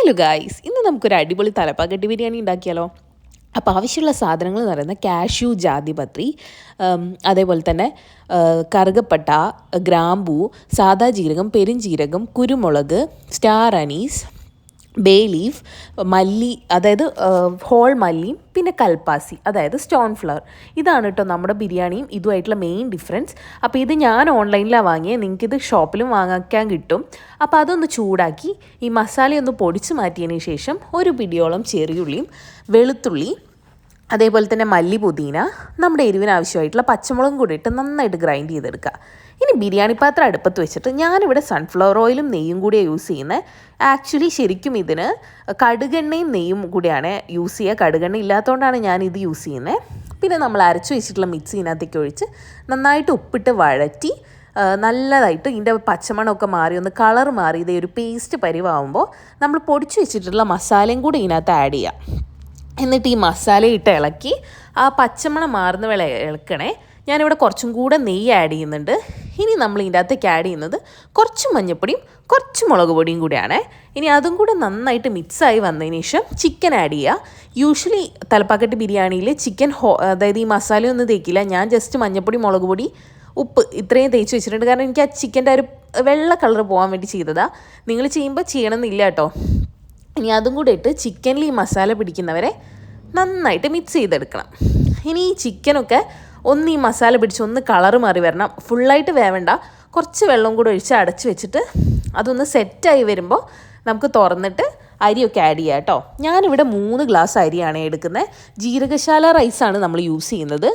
Hello guys, ഇന്ന് നമുക്കൊരു അടിപൊളി തലപ്പാക്കട്ടി ബിരിയാണി ഉണ്ടാക്കിയാലോ. അപ്പോൾ ആവശ്യമുള്ള സാധനങ്ങൾ എന്ന് പറയുന്നത് കാഷ്യൂ, ജാതിപത്രി, അതേപോലെ തന്നെ കറുകപ്പട്ട, ഗ്രാമ്പൂ, സാദാ ജീരകം, പെരുംജീരകം, കുരുമുളക്, സ്റ്റാർ അനീസ്, ബേ ലീഫ്, മല്ലി, അതായത് ഹോൾ മല്ലിയും പിന്നെ കൽപ്പാസി, അതായത് സ്റ്റോൺ ഫ്ലവർ. ഇതാണ് കേട്ടോ നമ്മുടെ ബിരിയാണിയും ഇതുമായിട്ടുള്ള മെയിൻ ഡിഫറൻസ്. അപ്പോൾ ഇത് ഞാൻ ഓൺലൈനിലാണ് വാങ്ങിയത്, നിങ്ങൾക്കിത് ഷോപ്പിലും വാങ്ങിക്കാൻ കിട്ടും. അപ്പോൾ അതൊന്ന് ചൂടാക്കി ഈ മസാലയൊന്ന് പൊടിച്ച് മാറ്റിയതിന് ശേഷം ഒരു പിടിയോളം ചെറിയുള്ളിയും വെളുത്തുള്ളി, അതേപോലെ തന്നെ മല്ലി, പുതിന, നമ്മുടെ എരിവിന് ആവശ്യമായിട്ടുള്ള പച്ചമുളകും കൂടി ഇട്ട് നന്നായിട്ട് ഗ്രൈൻഡ് ചെയ്തെടുക്കുക. ഇനി ബിരിയാണി പാത്രം അടുപ്പത്ത് വെച്ചിട്ട് ഞാനിവിടെ സൺഫ്ലവർ ഓയിലും നെയ്യും കൂടിയാണ് യൂസ് ചെയ്യുന്നത്. ആക്ച്വലി ശരിക്കും ഇതിന് കടുകെണ്ണയും നെയ്യും കൂടിയാണ് യൂസ് ചെയ്യുക. കടുകെണ്ണ ഇല്ലാത്തതുകൊണ്ടാണ് ഞാനിത് യൂസ് ചെയ്യുന്നത്. പിന്നെ നമ്മൾ അരച്ചു വെച്ചിട്ടുള്ള മിക്സി ഇതിനകത്തേക്ക് ഒഴിച്ച് നന്നായിട്ട് ഉപ്പിട്ട് വഴറ്റി നല്ലതായിട്ട് ഇതിൻ്റെ പച്ചമണമൊക്കെ മാറി ഒന്ന് കളർ മാറി ഇതേ ഒരു പേസ്റ്റ് പരിവാകുമ്പോൾ നമ്മൾ പൊടിച്ചു വെച്ചിട്ടുള്ള മസാലയും കൂടി ഇതിനകത്ത് ആഡ് ചെയ്യുക. എന്നിട്ട് ഈ മസാല ഇട്ട് ഇളക്കി ആ പച്ചമണം മാറുന്ന വേള ഇളക്കണേ. ഞാനിവിടെ കുറച്ചും കൂടെ നെയ്യ് ആഡ് ചെയ്യുന്നുണ്ട്. ഇനി നമ്മൾ ഇതിൻ്റെ അകത്തേക്ക് ആഡ് ചെയ്യുന്നത് കുറച്ച് മഞ്ഞൾപ്പൊടിയും കുറച്ച് മുളക് പൊടിയും കൂടിയാണ്. ഇനി അതും കൂടെ നന്നായിട്ട് മിക്സായി വന്നതിന് ശേഷം ചിക്കൻ ആഡ് ചെയ്യുക. യൂഷ്വലി തലപ്പാക്കട്ടി ബിരിയാണിയിൽ ചിക്കൻ അതായത് ഈ മസാലയൊന്നും തേക്കില്ല. ഞാൻ ജസ്റ്റ് മഞ്ഞൾപ്പൊടി, മുളക് പൊടി, ഉപ്പ് ഇത്രയും തേച്ച് വെച്ചിട്ടുണ്ട്. കാരണം എനിക്ക് ആ ചിക്കൻ്റെ ഒരു വെള്ള കളർ പോകാൻ വേണ്ടി ചെയ്തതാണ്. നിങ്ങൾ ചെയ്യുമ്പോൾ ചെയ്യണമെന്നില്ല കേട്ടോ. ഇനി അതും കൂടെ ഇട്ട് ചിക്കനിൽ ഈ മസാല പിടിക്കുന്നവരെ നന്നായിട്ട് മിക്സ് ചെയ്തെടുക്കണം. ഇനി ഈ ചിക്കനൊക്കെ ഒന്ന് ഈ മസാല പിടിച്ച് ഒന്ന് കളറ് മാറി വരണം. ഫുള്ളായിട്ട് വേവണ്ട, കുറച്ച് വെള്ളം കൂടെ ഒഴിച്ച് അടച്ച് വെച്ചിട്ട് അതൊന്ന് സെറ്റായി വരുമ്പോൾ നമുക്ക് തുറന്നിട്ട് അരിയൊക്കെ ആഡ് ചെയ്യാം കേട്ടോ. ഞാനിവിടെ 3 ഗ്ലാസ് അരിയാണ് എടുക്കുന്നത്. ജീരകശാല റൈസാണ് നമ്മൾ യൂസ് ചെയ്യുന്നത്.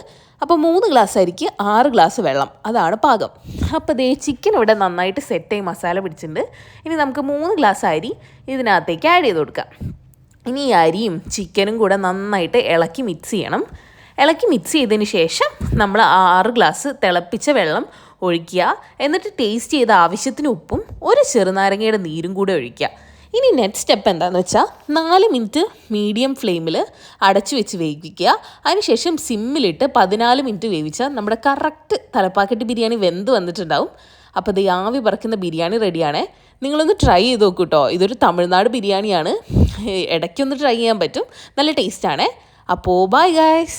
അപ്പോൾ 3 ഗ്ലാസ് അരിക്ക് 6 ഗ്ലാസ് വെള്ളം, അതാണ് പാകം. അപ്പോൾ ദേ ചിക്കൻ ഇവിടെ നന്നായിട്ട് സെറ്റായി മസാല പിടിച്ചിട്ടുണ്ട്. ഇനി നമുക്ക് 3 ഗ്ലാസ് അരി ഇതിനകത്തേക്ക് ആഡ് ചെയ്ത് കൊടുക്കാം. ഇനി ഈ അരിയും ചിക്കനും കൂടെ നന്നായിട്ട് ഇളക്കി മിക്സ് ചെയ്യണം. ഇളക്കി മിക്സ് ചെയ്തതിന് ശേഷം നമ്മൾ 6 ഗ്ലാസ് തിളപ്പിച്ച വെള്ളം ഒഴിക്കുക. എന്നിട്ട് ടേസ്റ്റ് ചെയ്ത ആവശ്യത്തിന് ഉപ്പും ഒരു ചെറുനാരങ്ങയുടെ നീരും കൂടെ ഒഴിക്കുക. ഇനി നെക്സ്റ്റ് സ്റ്റെപ്പ് എന്താണെന്ന് വെച്ചാൽ 4 മിനിറ്റ് മീഡിയം ഫ്ലെയിമിൽ അടച്ചു വെച്ച് വേവിക്കുക. അതിനുശേഷം സിമ്മിലിട്ട് 14 മിനിറ്റ് വേവിച്ചാൽ നമ്മുടെ കറക്റ്റ് തലപ്പാക്കട്ടി ബിരിയാണി വെന്ത് വന്നിട്ടുണ്ടാവും. അപ്പോൾ ഇത് ആവി പറക്കുന്ന ബിരിയാണി റെഡിയാണേ. നിങ്ങളൊന്ന് ട്രൈ ചെയ്ത് നോക്കൂ കേട്ടോ. ഇതൊരു തമിഴ്നാട് ബിരിയാണിയാണ്. ഇടയ്ക്കൊന്ന് ട്രൈ ചെയ്യാൻ പറ്റും. നല്ല ടേസ്റ്റാണേ. അപ്പോൾ ബൈ ഗൈസ്.